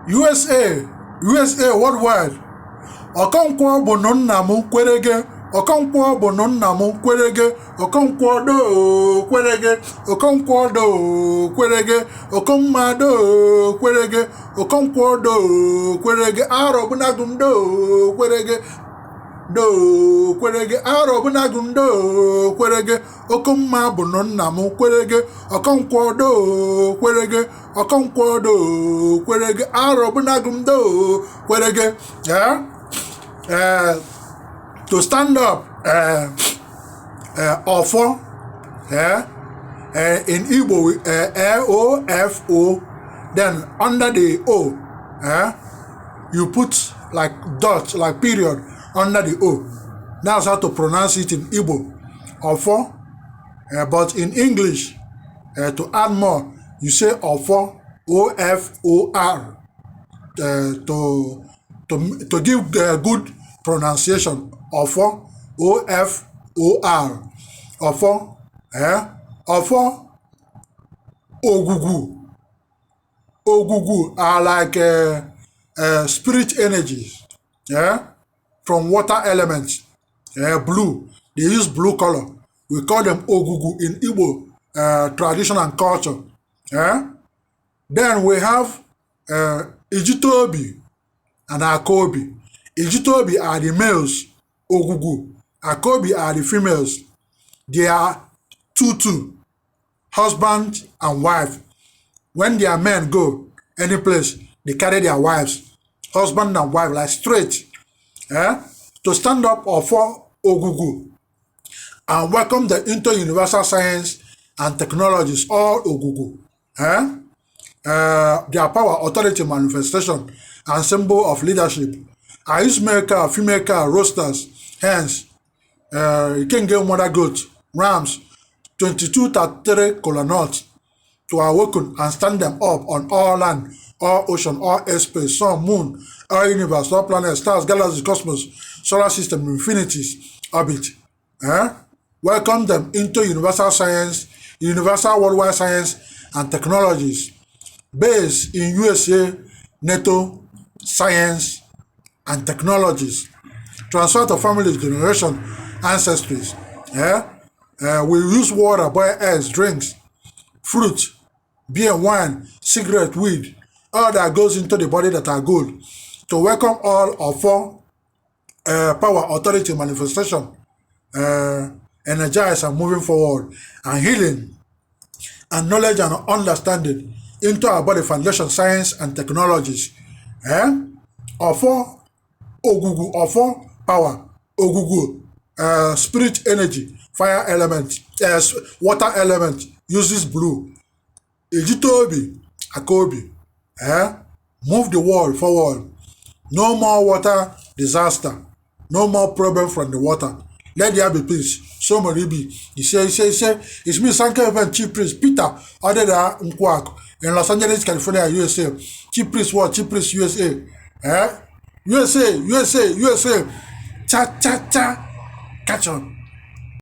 USA worldwide. Okonkwo bụ nna m kwerege. Okonkwo bụ nna m kwerege. Okonkwo do kwerege. Okonkwo do kwerege. Okomma do kwerege. Okonkwo do kwerege. Arobunagum do kwerege. Do kwerege. Arobunagum do kwerege. Okomma bụ nna m kwerege. Okonkwo do kwerege. Okonkwo do kwerege. Arobunagum do kwerege. Yeah. To stand up, Ofor, in Igbo, O-F-O, then under the O, you put like dot, like period, under the O. That's how to pronounce it in Igbo, Ofor. But in English, to add more, you say Ofor, O-F-O-R, to give good pronunciation. Ofor, O-F-O-R, Ofor, Ofor, Ogwugwu. Ogwugwu are like spirit energies, from water elements, blue. They use blue color. We call them Ogwugwu in Igbo tradition and culture. Then we have Ijiteobi and Akaobi. Ijiteobi are the males. Ogwugwu, Akaobi are the females. They are two, husband and wife. When their men go any place, they carry their wives, husband and wife, like straight. To stand up for Ogwugwu and welcome them into universal science and technologies, all Ogwugwu. Their power, authority, manifestation, and symbol of leadership. I use male cow, female cow, roosters, hens, you can get mother goat, rams, 22-33 colonauts to awaken and stand them up on all land, all ocean, all airspace, sun, moon, all universe, all planets, stars, galaxies, cosmos, solar system, infinities, orbit. Welcome them into universal science, universal worldwide science and technologies based in USA, NATO, science, and technologies, transfer to families, generation, ancestries. We use water, boil eggs, drinks, fruit, beer, wine, cigarette, weed, all that goes into the body that are good. To welcome all Ofor, power, authority, manifestation, energize and moving forward, and healing, and knowledge and understanding into our body, foundation, science, and technologies. Ofor, Ogwugwu, Ofor, power, Ogwugwu, spirit energy, fire element, water element, uses blue. Ijiteobi, Akaobi, move the world forward. No more water disaster, no more problem from the water. Let there be peace. So Moribi, he say, it's me, Sanko and Chiefpriest, Peter, Odira, Nkwuaku, in Los Angeles, California, USA. Chiefpriest what? Chiefpriest USA. USA. Cha. Catch on.